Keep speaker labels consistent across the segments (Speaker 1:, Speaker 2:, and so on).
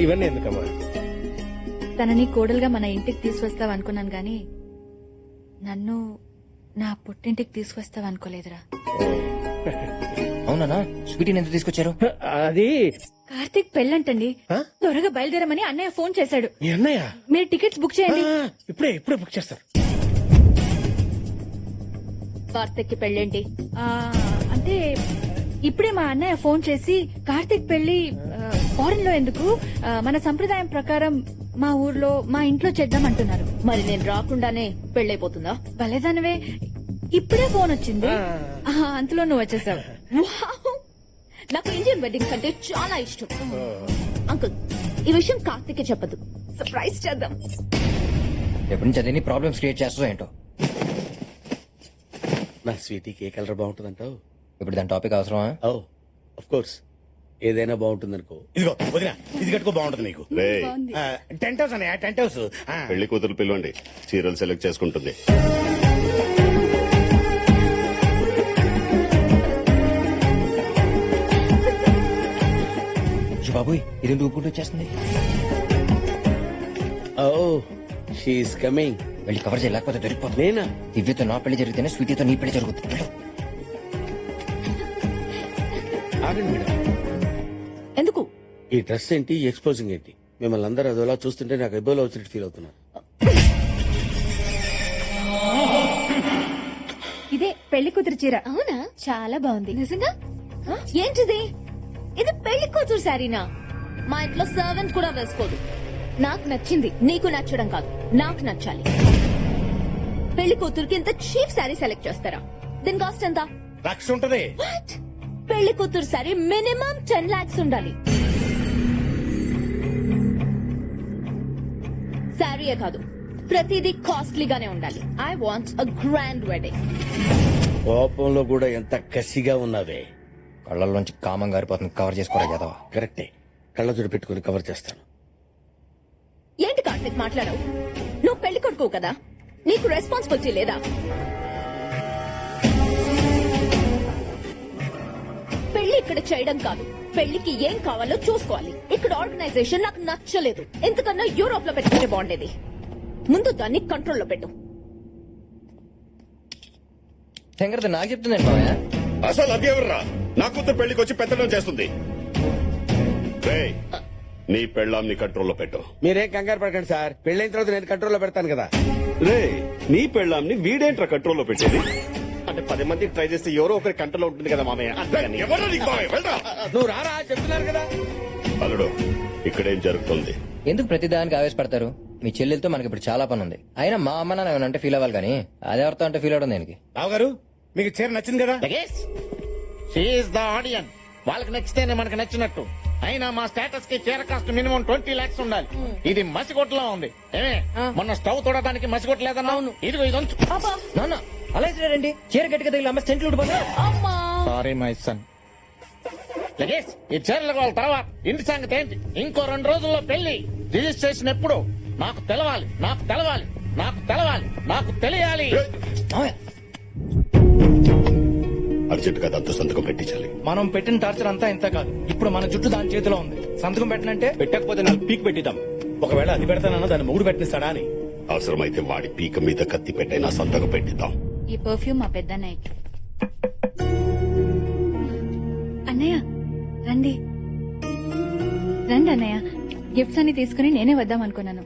Speaker 1: ఇవన్నీ ఎందుకమ్మా?
Speaker 2: తనని కోడలుగా మన ఇంటికి తీసుకొస్తావు అనుకున్నాను గాని నన్ను నా పుట్టింటికి తీసుకొస్తావు అనుకోలేదురా.
Speaker 3: అవునా? స్వీటీని ఎంత తీసుకొచ్చారు?
Speaker 1: అది
Speaker 2: కార్తీక్ పెళ్ళంటండి. త్వరగా బయలుదేరమని అన్నయ్య ఫోన్ చేశాడు.
Speaker 1: మీ అన్నయ్య?
Speaker 2: మీరు టికెట్స్ బుక్ చేయండి.
Speaker 1: ఇప్పుడే బుక్ చేస్తారు.
Speaker 2: కార్తీక్ కి పెళ్ళేంటి? అంటే ఇప్పుడే మా అన్నయ్య ఫోన్ చేసి కార్తీక్ పెళ్లి ఫారెన్ లో ఎందుకు, మన సంప్రదాయం ప్రకారం మా ఊర్లో మా ఇంట్లో చేద్దాం అంటున్నారు.
Speaker 4: మరి నేను రాకుండానే పెళ్ళైపోతుందా?
Speaker 2: భలేదానివే, ఇప్పుడే ఫోన్ వచ్చింది. అంతలో నువ్వు వచ్చేసావు.
Speaker 4: వావ్! నాకు ఇండియన్ వెడ్డింగ్స్ అంటే చాలా ఇష్టం. అంకుల్, ఈ విషయం కార్తీక్ చెప్పదు, సర్ప్రైజ్ చేద్దాం.
Speaker 3: ఎప్పటి నుంచి అదేని ప్రాబ్లమ్స్ క్రియేట్ చేస్తా ఏంటో.
Speaker 1: నా స్వీటీకి ఏ కలర్ బాగుంటుందంటావు?
Speaker 3: ఇప్పుడు దాని టాపిక్ అవసరమా?
Speaker 1: ఓ ఆఫ్ కోర్స్, ఏదైనా బాగుంటుంది అనుకో. ఇదిగో వదినా, ఇది కట్టుకో, బాగుంటుంది నీకు. టెంట్ హౌస్ అన్నయ్య, టెంట్ హౌస్.
Speaker 5: పెళ్లి కూతురు పిలవండి, చీరలు సెలెక్ట్ చేసుకుంటుంది.
Speaker 3: బాబు ఇది ఊపుకుంటూ వచ్చేస్తుంది.
Speaker 1: ఓ షీఈస్ కమింగ్.
Speaker 3: వెళ్ళి కవర్ చేయలేకపోతే దొరికిపోతుంది.
Speaker 1: నేనా?
Speaker 3: దివ్యతో నా పెళ్లి జరిగితేనే స్వీటీతో నీ పెళ్లి జరుగుతుంది.
Speaker 1: ఆగండి మేడం.
Speaker 4: ఎందుకు?
Speaker 1: ఈ డ్రెస్ ఏంటి, ఈ ఎక్స్పోజింగ్ ఏంటి? మిమ్మల్ని అందరూ అదోలా చూస్తుంటే నాకు ఎబ్బోలో వచ్చినట్టు ఫీల్ అవుతున్నా.
Speaker 2: ఇదే పెళ్లి కూతురు చీర.
Speaker 4: అవునా?
Speaker 2: చాలా బాగుంది.
Speaker 4: నిజంగా? ఏంటిది? ఇది పెళ్లి కూతురు శారీనా? మా ఇంట్లో సర్వెంట్ కూడా వేసుకోదు. నాకు నచ్చింది, నీకు నచ్చడం కాదు, నాకు నచ్చాలి. పెళ్లి కూతురుకి ఇంత చీప్ శారీ సెలెక్ట్ చేస్తారా? దీని కాస్ట్ ఎంత?
Speaker 1: లక్ష ఉంటది.
Speaker 4: What? పెళ్లి కూతురు శారీ మినిమం 10 lakhs ఉండాలి. శారీయే కాదు, ప్రతిదీ కాస్ట్లీగానే ఉండాలి. I want a grand wedding.
Speaker 1: కోపంలో కూడా ఎంత కసిగా ఉన్నావే.
Speaker 3: కళ్ళల్లోంచి కామం గారిపోతుంది. కవర్ చేసుకోరా యాదవ.
Speaker 1: కరెక్టే, కళ్ళజోడు పెట్టుకుని కవర్ చేస్తాను.
Speaker 4: ఏంటి కార్తీక్ మాట్లాడవు? నువ్వు పెళ్లి కొడుకు కదా, నీకు రెస్పాన్సిబిలిటీ లేదా? పెళ్లి ఇక్కడ చేయడం కాదు, పెళ్లికి ఏం కావాలో చూసుకోవాలి. ఇక్కడ ఆర్గనైజేషన్ నాకు నచ్చలేదు. ఎందుకన్నా యూరోప్ లో పెట్టుకుంటే బాగుండేది. ముందు దాన్ని కంట్రోల్లో పెట్టు.
Speaker 3: శంకర్ నాకు చెప్తుందండి మామయ్య.
Speaker 5: అసలు అది ఎవర్రా నా కూతురు పెళ్లికి వచ్చి పెత్తడం చేస్తుంది? రేయ్, నీ పెళ్ళాంని కంట్రోల్లో పెట్టు.
Speaker 1: మీరేం కంగారు పడకండి సార్, పెళ్ళైన తర్వాత నేను కంట్రోల్లో పెడతాను కదా.
Speaker 5: రే, నీ పెళ్ళాంని వీడేంట్రా కంట్రోల్లో పెట్టేది? అంటే 10 మందికి ట్రై చేస్తే ఎవరో ఒకరి కంట్రోల్లో ఉంటుంది కదా మామయ్య.
Speaker 1: నువ్వు రారా, చెప్తున్నారు కదా.
Speaker 5: అల్లుడు, ఇక్కడేం జరుగుతుంది?
Speaker 3: ఎందుకు ప్రతిదానికి ఆవేశపడతారు? మీ చెల్లెలతో మనకి ఇప్పుడు చాలా పని ఉంది. అయినా మా అమ్మ నాన్న ఏమన్నా అంటే ఫీల్ అవ్వాలి కానీ అదెవరితో అంటే ఫీల్ అవడం దేనికి?
Speaker 1: రావు గారు, మీకు చీర నచ్చింది కదా.
Speaker 6: ద ఆడియన్స్, వాళ్ళకి నచ్చితేనే మనకు నచ్చినట్టు. అయినా మా స్టేటస్ కి చీర కాస్ట్ మినిమం 20 lakhs ఉండాలి. ఇది మసిగొట్టులా ఉంది. ఏమే, మొన్న స్టవ్ తోడడానికి మసిగొట్టలేదన్నా? ఇదిగో ఇది ఉంచు.
Speaker 3: నాన్న అలా ఇచ్చినారండి. చీర గట్టిగా తగిలి అమ్మ సెంట్లు ఉడిపోతా.
Speaker 6: Sorry my son. లగేష్, ఈ చీరలు వాళ్ళ తర్వాత ఇంటి సంగతి ఏంటి? ఇంకో 2 రోజుల్లో పెళ్లి. రిజిస్ట్రేషన్ ఎప్పుడు? నాకు తెలవాలి, నాకు తెలవాలి, నాకు తెలవాలి, నాకు తెలియాలి.
Speaker 5: అర్జెంట్ గా దాంతో సంతకం పెట్టించాలి.
Speaker 7: మనం పెట్టిన టార్చర్ అంతా ఇంత కాదు. ఇప్పుడు మన జుట్టు దాని చేతిలో ఉంది. సంతకం పెట్టనంటే
Speaker 1: పెట్టకపోతే 4 పీక్ పెట్టిద్దాం. ఒకవేళ అది పెడతానన్నా దాన్ని మూడు పెట్టిస్తాడా అని.
Speaker 5: అవసరమైతే వాడి పీక మీద కత్తి పెట్టైనా సంతకం పెట్టిద్దాం.
Speaker 2: ఈ పర్ఫ్యూమ్ మా పెద్దన్నయ్య. అన్నయ్య రండి రండి అన్నయ్య. గిఫ్ట్స్ అన్ని తీసుకుని నేనే వద్దాం అనుకున్నాను.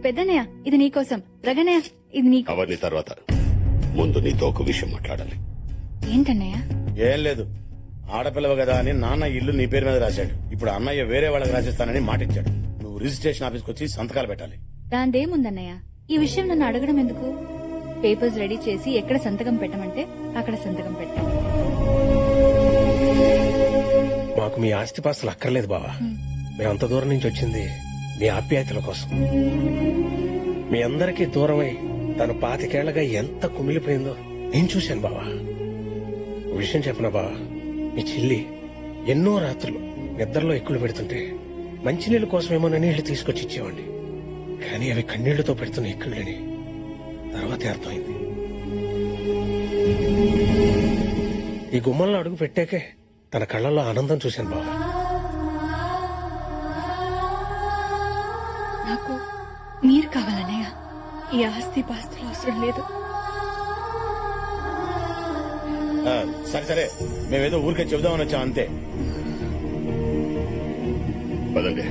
Speaker 2: పెద్దన్నయ్య ఇది నీకోసం. రగన్నయ్య ఇది నీకు.
Speaker 5: అవన్నీ తర్వాత, ముందు నీతో ఒక విషయం మాట్లాడాలి.
Speaker 2: ఏంటన్నయ్య?
Speaker 1: ఏం లేదు, ఆడపిల్లవ కదా అని నాన్న ఇల్లు నీ పేరు మీద రాశాడు. ఇప్పుడు అన్నయ్య వేరే వాళ్ళకి రాసిస్తానని మాటిచ్చాడు. నువ్వు రిజిస్ట్రేషన్ ఆఫీస్కి వచ్చి సంతకాలు పెట్టాలి.
Speaker 2: దాందేముందన్నయ్య, ఈ విషయం నన్ను అడగడం ఎందుకు? పేపర్స్ రెడీ చేసి ఎక్కడ సంతకం పెట్టమంటే అక్కడ సంతకం పెట్టాను.
Speaker 8: మాకు మీ ఆస్తిపాస్తులు అక్కర్లేదు బావా. మేమంత దూరం నుంచి వచ్చింది మీ ఆప్యాయతల కోసం. మీ అందరికీ దూరమై తను 25 ఏళ్లగా ఎంత కుమిలిపోయిందో నేను చూశాను బావా. విషయం చెప్పనా బావా, మీ చెల్లి ఎన్నో రాత్రులు నిద్రలో ఎక్కులు పెడుతుంటే మంచినీళ్ళ కోసమేమోనని నీళ్లు తీసుకొచ్చి ఇచ్చేవాడిని. కానీ అవి కన్నీళ్లతో పెడుతున్న ఎక్కుళ్ళని తర్వాతే అర్థమైంది. ఈ గుమ్మంలో అడుగు పెట్టాకే తన కళ్ళల్లో ఆనందం చూశాను బావా.
Speaker 2: ఈ ఆస్తి పాస్తులు అవసరం లేదు.
Speaker 1: సరే సరే, మేమేదో ఊరికే చెబుదామని వచ్చాం అంతే.
Speaker 5: పదండి.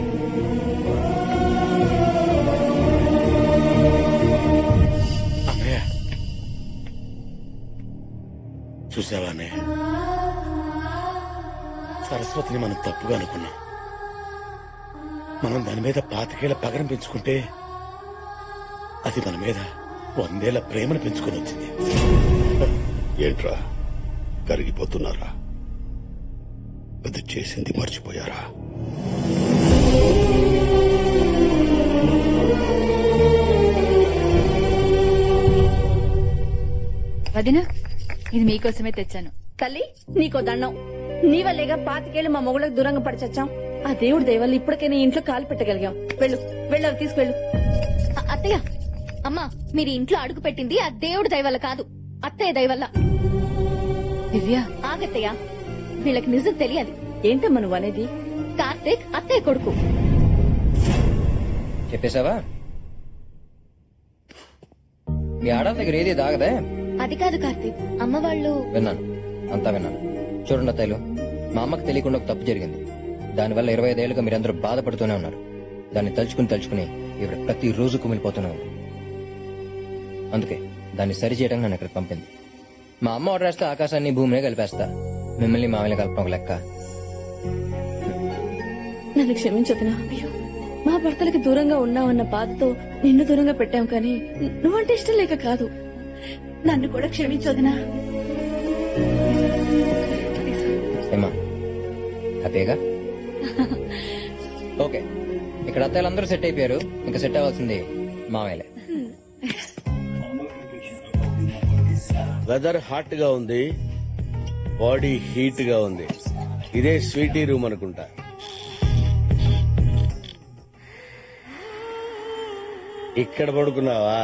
Speaker 1: అన్నయ్య చూసావా అన్నయ్య, సరస్వతిని మనం తప్పుగా అనుకున్నాం. మనం దాని మీద 25 ఏళ్ల పగరం పెంచుకుంటే అది మన మీద 100 ఏళ్ల ప్రేమను పెంచుకొని వచ్చింది.
Speaker 5: ఏంట్రా కరిగిపోతున్నారా? అది చేసింది మర్చిపోయారా?
Speaker 2: వదినా, ఇది మీకోసమే తెచ్చాను.
Speaker 9: తల్లి నీకో దండం. నీ వల్లేగా 25 ఏళ్ళు మా మొగుళ్ళకి దూరంగా పడిచచ్చాం. ఆ దేవుడి దయవల్ల ఇప్పటికైనా ఇంట్లో కాలు పెట్టగలిగాం. వెళ్ళు వెళ్ళు, అవి తీసుకెళ్ళు.
Speaker 4: అత్తయ్య, అమ్మా, మీరు ఇంట్లో అడుగు పెట్టింది ఆ దేవుడి దయ వల్ల కాదు, అత్తయ్య దయ వల్ల.
Speaker 2: దివ్య,
Speaker 4: ఆగత్తయ్య, వీళ్ళకి నిజం తెలియాలి.
Speaker 9: ఏంటమ్మా నువ్వు అనేది?
Speaker 4: కార్తీక్ అత్తయ్య కొడుకు.
Speaker 3: చెప్పేశావా? మీ ఆడవాళ్ళ దగ్గర ఏది దాగదే?
Speaker 4: అది కాదు కార్తీక్, అమ్మ వాళ్ళు.
Speaker 3: విన్నాను, అంతా విన్నాను. చూడండి అత్తయ్యలు, మా అమ్మకి తెలియకుండా ఒక తప్పు జరిగింది. దానివల్ల 25 ఏళ్ళుగా మీరందరూ బాధపడుతూనే ఉన్నారు. దాన్ని తలుచుకుని ఇవిడ ప్రతిరోజు కుమిలిపోతూనే ఉంది. అందుకే దాన్ని సరిచేయడానికి నన్ను ఇక్కడికి పంపింది. మా అమ్మ ఆర్డర్ వేస్తే ఆకాశాన్ని భూమినే కలిపేస్తా. మిమ్మల్ని మామూలు కలపడం ఒక లెక్క.
Speaker 9: నన్ను క్షమించొద్దునా. మా భర్తలకి దూరంగా ఉన్నావన్న బాధతో నిన్ను దూరంగా పెట్టాం, కానీ నువ్వంటే ఇష్టం లేక కాదు. నన్ను కూడా క్షమించొద్దునా.
Speaker 3: ఏమా హ్యాపీగా? ఓకే, ఇక్కడ అత్తయ్యలందరూ సెట్ అయిపోయారు. ఇంకా సెట్ అవ్వాల్సింది మామయ్యలే.
Speaker 10: వెదర్ హాట్ గా ఉంది, బాడీ హీట్ గా ఉంది. ఇదే స్వీటీ రూమ్ అనుకుంటా. ఇక్కడ పడుకున్నావా?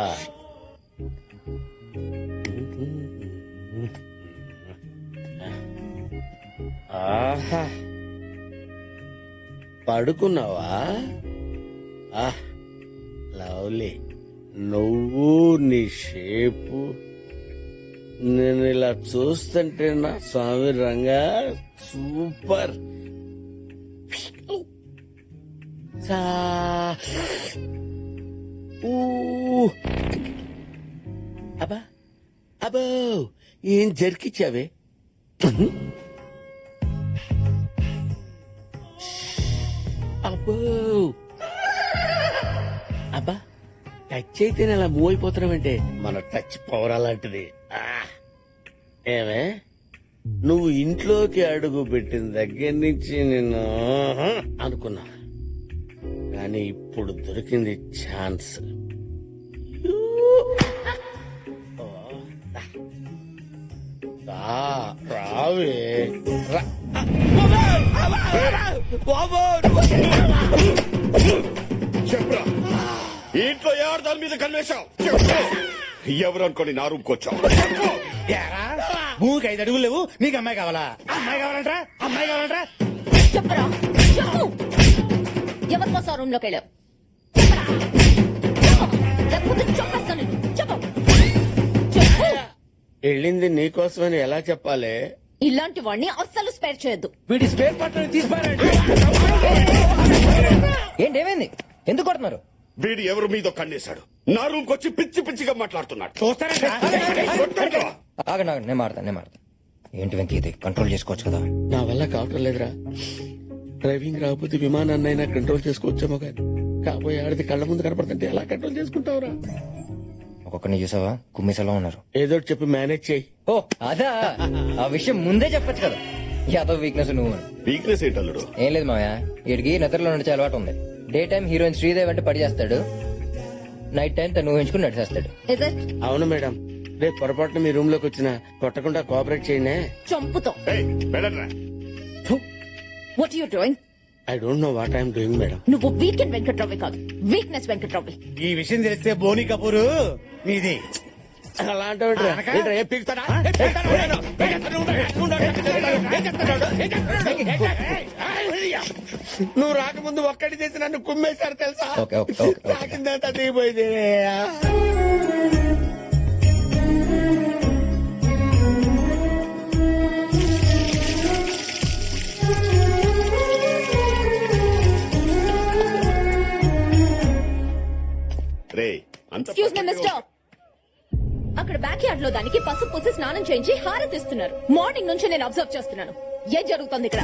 Speaker 10: ఆహా, పడుకున్నావా? లవ్లీ. నువ్వు నీ షేపు, నేను ఇలా చూస్తుంటే నా స్వామి రంగా సూపర్. అబ్బా అబ్బో, ఏం జరికిచ్చావే? అబ్బో అబ్బా, టచ్ అయితేనే అలా మూవ్ అయిపోతున్నావంటే మన టచ్ పవర్ అలాంటిది. ఏమే, నువ్వు ఇంట్లోకి అడుగు పెట్టిన దగ్గర నుంచి నేను అనుకున్నా, కానీ ఇప్పుడు దొరికింది ఛాన్స్. రావే
Speaker 5: చెప్పరా, ఇంట్లో ఎవరు దాని మీద కన్వేశావు? ఎవరు అనుకోని నా రూమ్కి వచ్చావు?
Speaker 1: భూమికి 5 అడుగులు లేవు, నీకు అమ్మాయి కావాలా? అమ్మాయి కావాలంటరా? అమ్మాయి కావాలంటరా?
Speaker 4: చెప్పరా, చెప్పు. ఎవరి కోసం రూమ్ లోకి వెళ్ళావు? లేకపోతే చెప్పేస్తాను. చెప్పు, చెప్పు.
Speaker 10: వెళ్ళింది నీకోసమని ఎలా చెప్పాలి?
Speaker 4: ఇలాంటి వాడిని అస్సలు స్పేర్ చేయొద్దు.
Speaker 7: వీడి స్పేర్ పార్ట్ తీసిపారండి.
Speaker 3: ఏంటి, ఏమైంది? ఎందుకు కొడుతున్నారు?
Speaker 5: వీడు ఎవరు మీదో కన్నేశాడు. నా రూమ్కి వచ్చి పిచ్చి పిచ్చిగా మాట్లాడుతున్నాడు.
Speaker 3: ఆగండి ఆగండి, నేను మాడతా. ఏంటి వెంకీ, ఇది కంట్రోల్ చేసుకోవచ్చు కదా?
Speaker 10: నా వల్ల కావటం లేదురా. డ్రైవింగ్ రాకపోతే విమానాన్నైనా కంట్రోల్ చేసుకోవచ్చేమో, కానీ కాబోయే ఆడిది కళ్ళ ముందు కనపడుతుంటే ఎలా కంట్రోల్ చేసుకుంటావురా?
Speaker 3: ఒక్కొక్కరిని చూసావా, కుమ్మిసలా ఉన్నారు.
Speaker 10: ఏదో ఒకటి చెప్పి మేనేజ్ చేయి.
Speaker 3: ఓ అదా, ఆ విషయం ముందే చెప్పొచ్చు కదా. యాదవ్ వీక్నెస్ నువ్వు.
Speaker 5: వీక్నెస్ ఏంటల్లుడు?
Speaker 3: ఏం లేదు మావయ్య, వీడికి నిద్రలో నడిచే అలవాటు ఉంది. డే టైం హీరోయిన్ శ్రీదేవి అంటే పడి చేస్తాడు, నైట్ టైం తను ఊహించుకుని నడిచేస్తాడు.
Speaker 10: అవును మేడం, రేపు పొరపాటున మీ రూమ్ లోకి వచ్చిన కొట్టకుండా కోఆపరేట్ చేయండి.
Speaker 4: చంపుతో. What you doing?
Speaker 10: I don't know what I'm doing madam.
Speaker 4: నువ్వు వీకెండ్ వెంకట్రావు కాదు, వీక్నెస్ వెంకట్రావు.
Speaker 1: ఈ విషయం తెలిస్తే బోని కపూర్ నీది.
Speaker 10: అలాంటి నువ్వు రాకముందు ఒక్కటి చేసి నన్ను కుమ్మేశారు తెలుసా?
Speaker 3: Okay, okay, okay, okay.
Speaker 10: నాకిందంతా దిగిపోయింది.
Speaker 5: రే అంత
Speaker 4: ఎక్స్క్యూజ్ మీ మిస్టర్, అక్కడ బ్యాక్ యార్డ్ లో దానికి పసుపు పూసి స్నానం చేయించి హారతిస్తున్నారు. మార్నింగ్ నుంచి నేను అబ్జర్వ్ చేస్తున్నాను. ఏం జరుగుతుంది ఇక్కడ?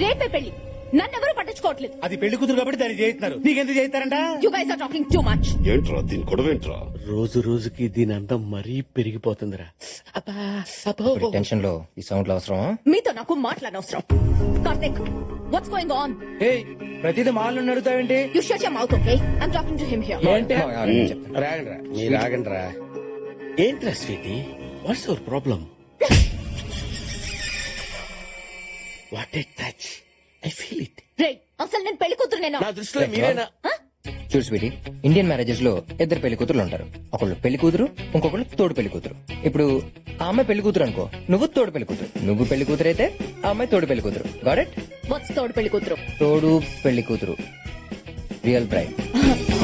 Speaker 4: రేపే పెళ్లి, నన్నెవరూ పట్టించుకోవట్లేదు.
Speaker 1: అది పెళ్లి కూతురు కాబట్టి దాన్ని చేయిస్తున్నారు. నీకెందుకు చేయిస్తారంట?
Speaker 4: You guys are talking too much.
Speaker 5: ఏంట్రా దీని గొడవ ఏంట్రా?
Speaker 10: రోజు రోజుకి దీని అందం మరీ పెరిగిపోతుందిరా. అబ్బా, అబ్బో.
Speaker 3: ఇప్పుడు టెన్షన్ లో ఈ సౌండ్లు అవసరమా?
Speaker 4: మీతో నాకు మాట్లాడనవసరం. Karthik, what's going on?
Speaker 7: ఏయ్, ప్రతిదీ మాలను అడుగుతావేంటి?
Speaker 4: You shut your mouth, okay? I'm talking to him here.
Speaker 7: ఏంటి?
Speaker 10: రాగండ్రా, మీరు రాగండ్రా. ఏంట్రా sweetie, what's our problem? What a touch, I feel it.
Speaker 4: రే, అసలు నేను పెళ్లి కూతురునేనా?
Speaker 10: నా దృష్టిలో మీరేనా?
Speaker 3: చూడు స్వీటీ, ఇండియన్ మ్యారేజెస్ లో ఇద్దరు పెళ్లి కూతురు ఉంటారు. ఒకళ్ళు పెళ్లి కూతురు, ఇంకొకళ్ళు తోడు పెళ్లి కూతురు. ఇప్పుడు ఆ అమ్మాయి పెళ్లి కూతురు అనుకో, నువ్వు తోడు పెళ్లి కూతురు. నువ్వు పెళ్లి కూతురు అయితే ఆ అమ్మాయి తోడు పెళ్లి కూతురు. Got it?
Speaker 4: వాట్స్ తోడు పెళ్లి కూతురు?
Speaker 3: తోడు పెళ్లి కూతురు, real bride.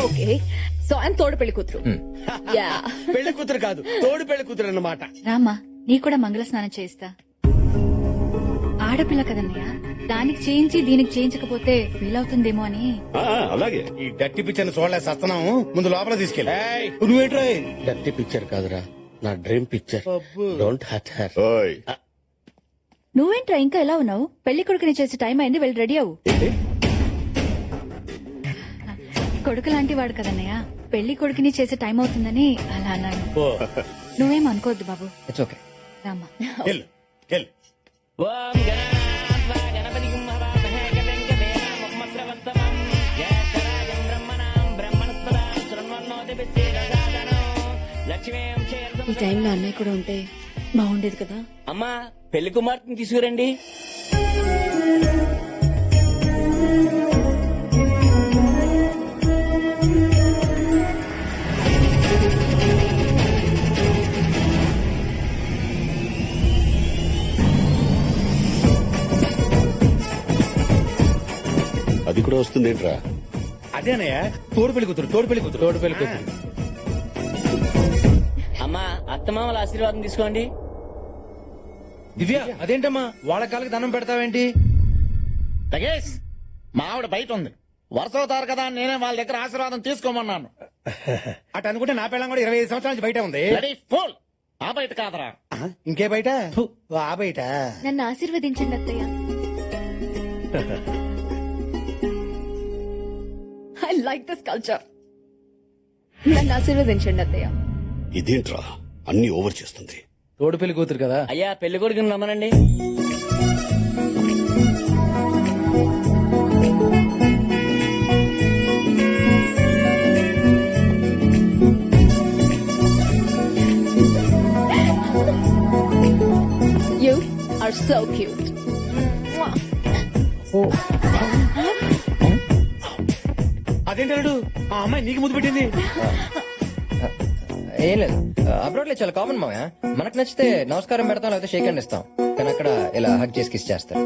Speaker 4: Okay, so I'm తోడు పెళ్లి కూతురు. యా.
Speaker 10: పెళ్లి కూతురు కాదు, తోడు పెళ్లి కూతురు అన్నమాట.
Speaker 2: రామ్మా, నీ కూడా మంగళ స్నానం చేయిస్తా. ఆడపిల్ల కదన్నయ్య, దానికి చేయించి దీనికి చేయించకపోతే ఫీల్ అవుతుందేమో అని.
Speaker 5: అలాగే.
Speaker 1: ఈ డట్టి పిక్చర్ చూడలే సస్తున్నాము, ముందు లోపల తీసుకెళ్ళి.
Speaker 10: ఏయ్,
Speaker 1: నువ్వేంట్రా?
Speaker 10: డర్టీ పిక్చర్ కాదురా, నా dream picture. Don't hurt her.
Speaker 5: ఓయ్
Speaker 2: నువ్వేంట్రా ఇంకా ఎలా ఉన్నావు? పెళ్లి కొడుకుని చేసే టైం అయింది, వెళ్ళి రెడీ అవ్వు. కొడుకు లాంటి వాడు కదన్నయ్య, పెళ్లి కొడుకుని చేసే టైం అవుతుందని అలా అన్నాను. నువ్వేం అనుకోవద్దు బాబు.
Speaker 3: It's okay.
Speaker 2: రామ్మా.
Speaker 1: వెళ్ళు, వెళ్ళు.
Speaker 9: ఈ టైంలో అన్నయ్య కూడా ఉంటే బాగుండేది కదా.
Speaker 11: అమ్మా, పెళ్లి కుమార్తెని తీసుకురండి.
Speaker 5: అది కూడా వస్తుందేంట్రా?
Speaker 1: అదేనయ్య, తోడు పెళ్లి కూతురు, తోడు పెళ్లి కూతురు, తోడు పెళ్లి కూతురు.
Speaker 11: అమ్మా, అత్తమామల ఆశీర్వాదం తీసుకోండి.
Speaker 7: దివ్య, అదేంటమ్మా వాళ్ళ కాళ్ళకి దండం పెడతావేంటి?
Speaker 6: లగేష్, మా ఆవిడ బయట ఉంది. వరుస అవుతారు కదా అని నేనే వాళ్ళ దగ్గర ఆశీర్వాదం తీసుకోమన్నాను.
Speaker 1: అటు అనుకుంటే నా పిల్లం కూడా 25 సంవత్సరాల నుంచి బయట ఉంది.
Speaker 6: Ready full. ఆ బయట కాదరా.
Speaker 1: ఇంకే బయట? ఆ బయట.
Speaker 2: నన్ను ఆశీర్వదించండి అత్తయ్య.
Speaker 4: I like this culture. నన్ను ఆశీర్వదించండి అత్తయ్య.
Speaker 5: ఇదేంట్రా అన్ని ఓవర్ చేస్తుంది?
Speaker 7: తోడు పెళ్లి కూతురు కదా.
Speaker 11: అయ్యా, పెళ్లి కొడుకుని రమ్మనండి.
Speaker 4: You are so cute.
Speaker 1: అదేంటాడు, ఆ అమ్మాయి నీకు ముద్దు పెట్టింది.
Speaker 3: ఏం లేదు, అబ్రాడ్ లో చాలా కామన్ మావయ్య. మనకు నచ్చితే నమస్కారం పెడతాం, లేకపోతే షేక్ హ్యాండ్ ఇస్తాం. కానీ అక్కడ ఇలా హక్ చేసి కిస్ చేస్తారు.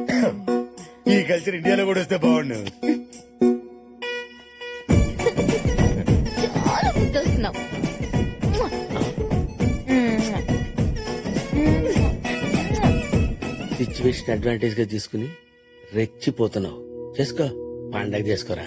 Speaker 1: ఈ కల్చర్ ఇండియాలో కూడా వస్తే బాగుండు.
Speaker 4: చాలా ముద్దొస్తున్నావు.
Speaker 10: సిచ్యువేషన్ అడ్వాంటేజ్ గా తీసుకుని రెచ్చిపోతున్నావు. చేసుకో, పండగ చేసుకోరా.